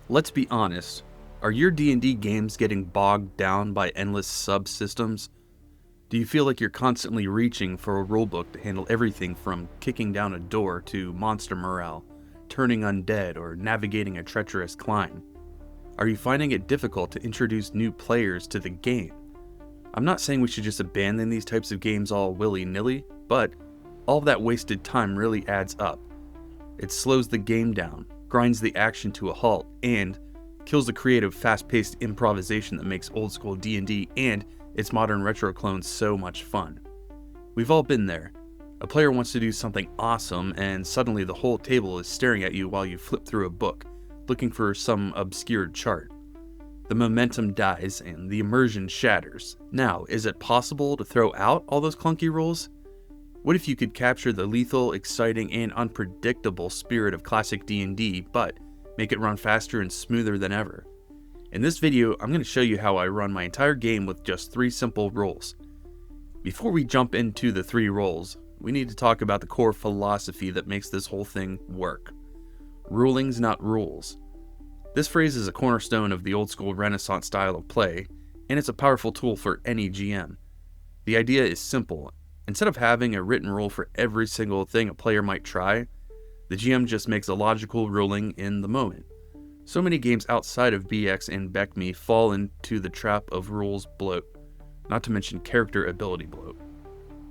Let's be honest, are your D&D games getting bogged down by endless subsystems? Do you feel like you're constantly reaching for a rulebook to handle everything from kicking down a door to monster morale, turning undead, or navigating a treacherous climb? Are you finding it difficult to introduce new players to the game? I'm not saying we should just abandon these types of games all willy-nilly, but all of that wasted time really adds up. It slows the game down, grinds the action to a halt, and kills the creative, fast-paced improvisation that makes old-school D&D and its modern retro clones so much fun. We've all been there. A player wants to do something awesome, and suddenly the whole table is staring at you while you flip through a book, looking for some obscured chart. The momentum dies, and the immersion shatters. Now, is it possible to throw out all those clunky rules? What if you could capture the lethal, exciting, and unpredictable spirit of classic D&D, but make it run faster and smoother than ever? In this video, I'm going to show you how I run my entire game with just 3 simple rules. Before we jump into the 3 rules, we need to talk about the core philosophy that makes this whole thing work. Rulings, not rules. This phrase is a cornerstone of the old-school Renaissance style of play, and it's a powerful tool for any GM. The idea is simple. Instead of having a written rule for every single thing a player might try, the GM just makes a logical ruling in the moment. So many games outside of BX and BECME fall into the trap of rules bloat, not to mention character ability bloat.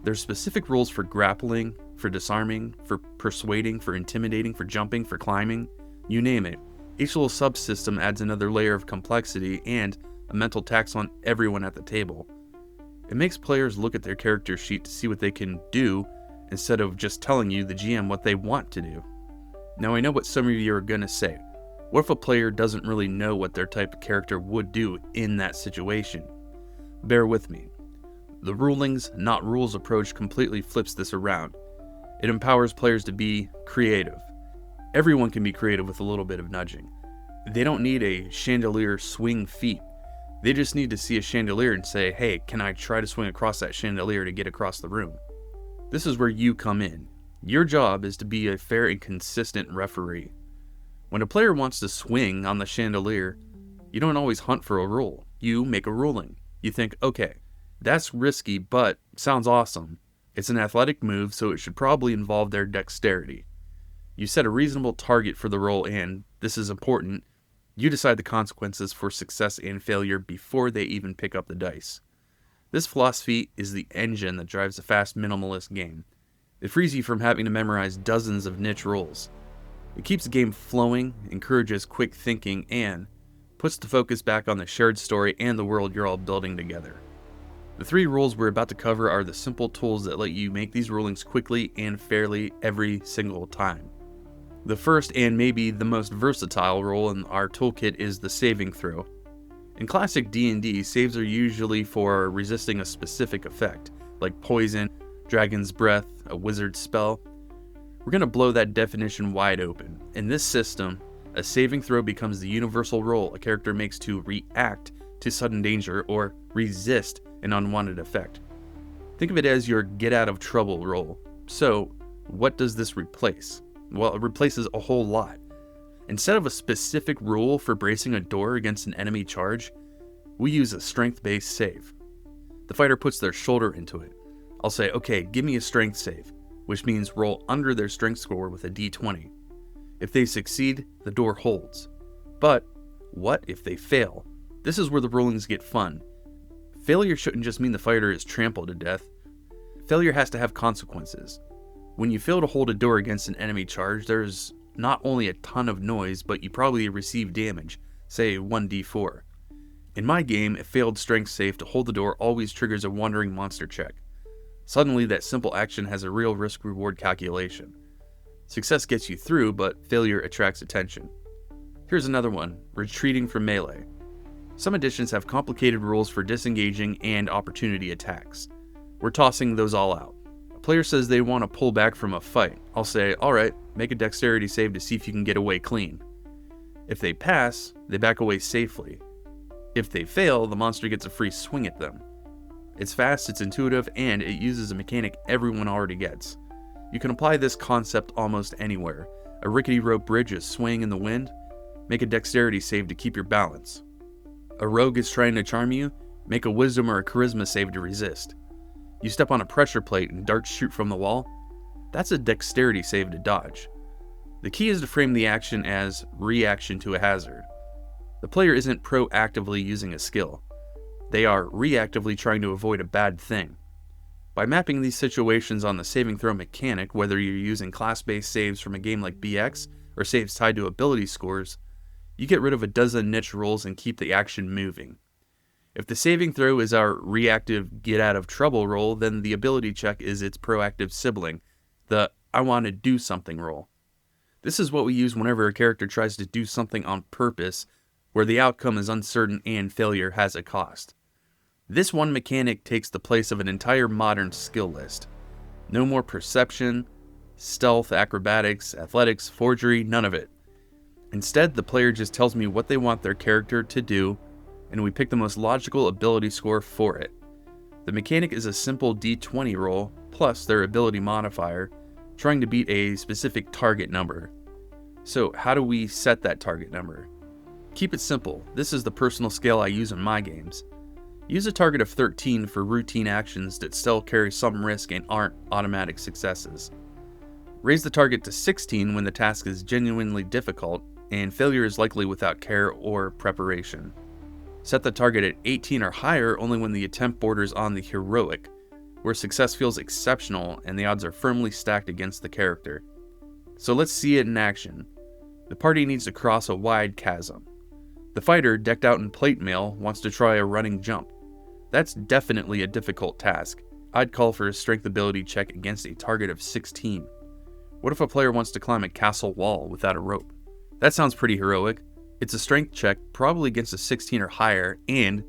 There's specific rules for grappling, for disarming, for persuading, for intimidating, for jumping, for climbing, you name it. Each little subsystem adds another layer of complexity and a mental tax on everyone at the table. It makes players look at their character sheet to see what they can do instead of just telling you, the GM, what they want to do. Now I know what some of you are going to say. What if a player doesn't really know what their type of character would do in that situation? Bear with me. The rulings, not rules approach completely flips this around. It empowers players to be creative. Everyone can be creative with a little bit of nudging. They don't need a chandelier swing feat. They just need to see a chandelier and say, hey, can I try to swing across that chandelier to get across the room? This is where you come in. Your job is to be a fair and consistent referee. When a player wants to swing on the chandelier, you don't always hunt for a rule. You make a ruling. You think, okay, that's risky, but sounds awesome. It's an athletic move, so it should probably involve their dexterity. You set a reasonable target for the roll and, this is important, you decide the consequences for success and failure before they even pick up the dice. This philosophy is the engine that drives a fast minimalist game. It frees you from having to memorize dozens of niche rules. It keeps the game flowing, encourages quick thinking, and puts the focus back on the shared story and the world you're all building together. The 3 rules we're about to cover are the simple tools that let you make these rulings quickly and fairly every single time. The first and maybe the most versatile rule in our toolkit is the saving throw. In classic D&D, saves are usually for resisting a specific effect, like poison, dragon's breath, a wizard's spell. We're going to blow that definition wide open. In this system, a saving throw becomes the universal roll a character makes to react to sudden danger or resist an unwanted effect. Think of it as your get out of trouble roll. So, what does this replace? Well, it replaces a whole lot. Instead of a specific rule for bracing a door against an enemy charge, we use a strength-based save. The fighter puts their shoulder into it. I'll say, okay, give me a strength save, which means roll under their strength score with a d20. If they succeed, the door holds. But what if they fail? This is where the rulings get fun. Failure shouldn't just mean the fighter is trampled to death. Failure has to have consequences. When you fail to hold a door against an enemy charge, there's not only a ton of noise, but you probably receive damage, say 1d4. In my game, a failed strength save to hold the door always triggers a wandering monster check. Suddenly, that simple action has a real risk-reward calculation. Success gets you through, but failure attracts attention. Here's another one, retreating from melee. Some editions have complicated rules for disengaging and opportunity attacks. We're tossing those all out. A player says they want to pull back from a fight. I'll say, alright, make a dexterity save to see if you can get away clean. If they pass, they back away safely. If they fail, the monster gets a free swing at them. It's fast, it's intuitive, and it uses a mechanic everyone already gets. You can apply this concept almost anywhere. A rickety rope bridge is swaying in the wind. Make a dexterity save to keep your balance. A rogue is trying to charm you? Make a wisdom or a charisma save to resist. You step on a pressure plate and darts shoot from the wall? That's a dexterity save to dodge. The key is to frame the action as reaction to a hazard. The player isn't proactively using a skill. They are reactively trying to avoid a bad thing. By mapping these situations on the saving throw mechanic, whether you're using class-based saves from a game like BX or saves tied to ability scores, you get rid of a dozen niche rolls and keep the action moving. If the saving throw is our reactive get-out-of-trouble roll, then the ability check is its proactive sibling, the I want to do something roll. This is what we use whenever a character tries to do something on purpose, where the outcome is uncertain and failure has a cost. This one mechanic takes the place of an entire modern skill list. No more perception, stealth, acrobatics, athletics, forgery, none of it. Instead, the player just tells me what they want their character to do, and we pick the most logical ability score for it. The mechanic is a simple d20 roll, plus their ability modifier, trying to beat a specific target number. So how do we set that target number? Keep it simple. This is the personal scale I use in my games. Use a target of 13 for routine actions that still carry some risk and aren't automatic successes. Raise the target to 16 when the task is genuinely difficult and failure is likely without care or preparation. Set the target at 18 or higher only when the attempt borders on the heroic, where success feels exceptional and the odds are firmly stacked against the character. So let's see it in action. The party needs to cross a wide chasm. The fighter, decked out in plate mail, wants to try a running jump. That's definitely a difficult task. I'd call for a strength ability check against a target of 16. What if a player wants to climb a castle wall without a rope? That sounds pretty heroic. It's a strength check, probably against a 16 or higher, and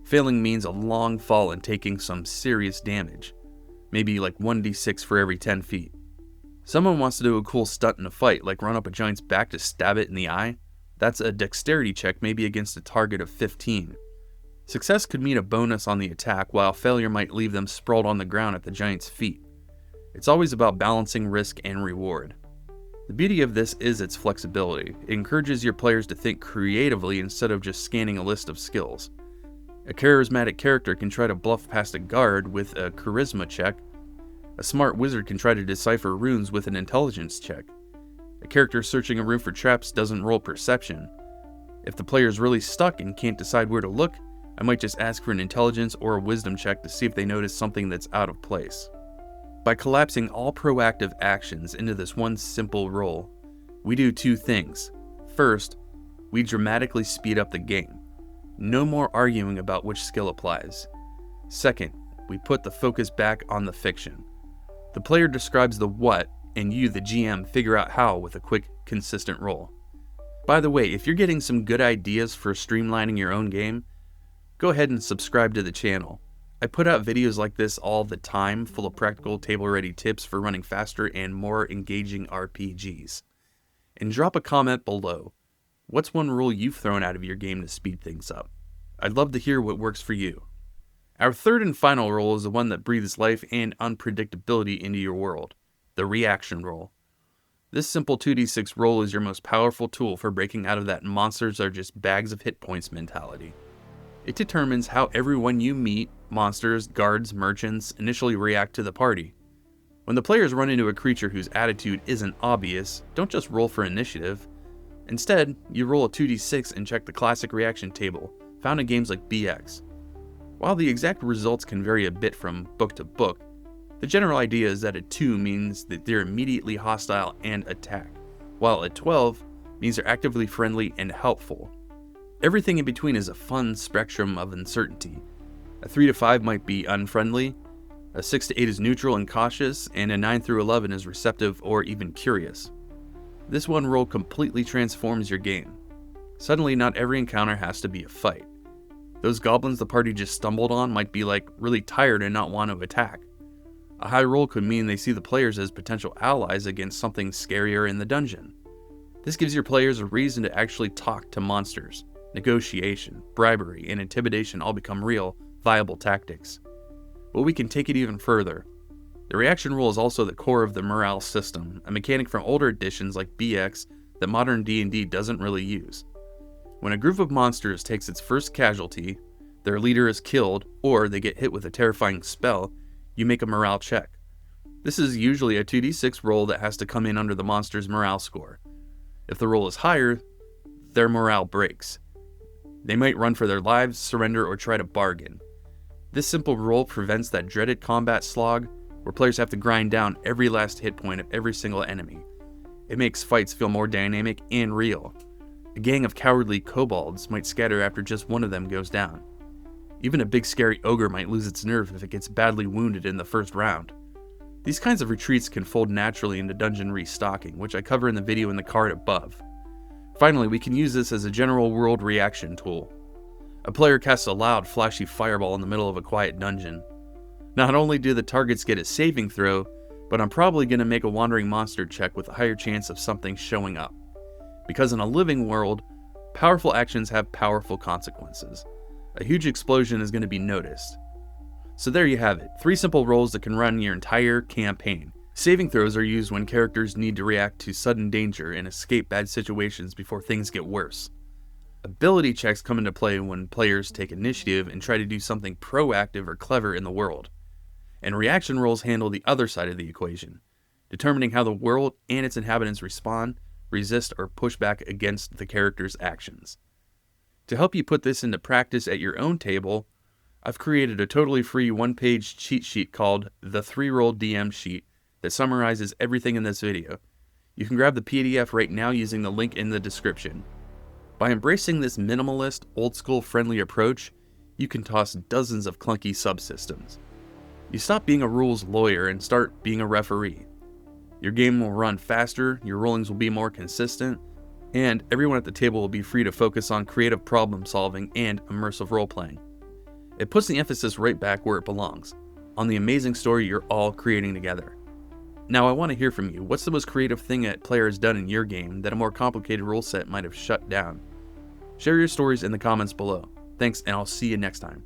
failing means a long fall and taking some serious damage. Maybe like 1d6 for every 10 feet. Someone wants to do a cool stunt in a fight, like run up a giant's back to stab it in the eye. That's a dexterity check, maybe against a target of 15. Success could mean a bonus on the attack, while failure might leave them sprawled on the ground at the giant's feet. It's always about balancing risk and reward. The beauty of this is its flexibility. It encourages your players to think creatively instead of just scanning a list of skills. A charismatic character can try to bluff past a guard with a charisma check. A smart wizard can try to decipher runes with an intelligence check. A character searching a room for traps doesn't roll perception. If the player is really stuck and can't decide where to look, I might just ask for an intelligence or a wisdom check to see if they notice something that's out of place. By collapsing all proactive actions into this one simple roll, we do two things. First, we dramatically speed up the game. No more arguing about which skill applies. Second, we put the focus back on the fiction. The player describes the what, and you, the GM, figure out how with a quick, consistent roll. By the way, if you're getting some good ideas for streamlining your own game, go ahead and subscribe to the channel. I put out videos like this all the time, full of practical table-ready tips for running faster and more engaging RPGs. And drop a comment below. What's one rule you've thrown out of your game to speed things up? I'd love to hear what works for you. Our third and final role is the one that breathes life and unpredictability into your world, the reaction roll. This simple 2d6 roll is your most powerful tool for breaking out of that monsters are just bags of hit points mentality. It determines how everyone you meet, monsters, guards, merchants, initially react to the party. When the players run into a creature whose attitude isn't obvious, don't just roll for initiative. Instead, you roll a 2d6 and check the classic reaction table, found in games like BX. While the exact results can vary a bit from book to book, the general idea is that a 2 means that they're immediately hostile and attack, while a 12 means they're actively friendly and helpful. Everything in between is a fun spectrum of uncertainty. A 3 to 5 might be unfriendly, a 6 to 8 is neutral and cautious, and a 9 through 11 is receptive or even curious. This one roll completely transforms your game. Suddenly, not every encounter has to be a fight. Those goblins the party just stumbled on might be really tired and not want to attack. A high roll could mean they see the players as potential allies against something scarier in the dungeon. This gives your players a reason to actually talk to monsters. Negotiation, bribery, and intimidation all become real, viable tactics. But we can take it even further. The reaction roll is also the core of the morale system, a mechanic from older editions like BX that modern D&D doesn't really use. When a group of monsters takes its first casualty, their leader is killed, or they get hit with a terrifying spell, you make a morale check. This is usually a 2d6 roll that has to come in under the monster's morale score. If the roll is higher, their morale breaks. They might run for their lives, surrender, or try to bargain. This simple roll prevents that dreaded combat slog where players have to grind down every last hit point of every single enemy. It makes fights feel more dynamic and real. A gang of cowardly kobolds might scatter after just one of them goes down. Even a big scary ogre might lose its nerve if it gets badly wounded in the first round. These kinds of retreats can fold naturally into dungeon restocking, which I cover in the video in the card above. Finally, we can use this as a general world reaction tool. A player casts a loud, flashy fireball in the middle of a quiet dungeon. Not only do the targets get a saving throw, but I'm probably going to make a wandering monster check with a higher chance of something showing up. Because in a living world, powerful actions have powerful consequences. A huge explosion is going to be noticed. So there you have it, 3 simple rolls that can run your entire campaign. Saving throws are used when characters need to react to sudden danger and escape bad situations before things get worse. Ability checks come into play when players take initiative and try to do something proactive or clever in the world. And reaction rolls handle the other side of the equation, determining how the world and its inhabitants respond, resist, or push back against the character's actions. To help you put this into practice at your own table, I've created a totally free 1-page cheat sheet called the 3-Roll DM Sheet that summarizes everything in this video. You can grab the PDF right now using the link in the description. By embracing this minimalist, old-school friendly approach, you can toss dozens of clunky subsystems. You stop being a rules lawyer and start being a referee. Your game will run faster, your rollings will be more consistent, and everyone at the table will be free to focus on creative problem solving and immersive role-playing. It puts the emphasis right back where it belongs, on the amazing story you're all creating together. Now I want to hear from you. What's the most creative thing a player has done in your game that a more complicated rule set might have shut down? Share your stories in the comments below. Thanks, and I'll see you next time.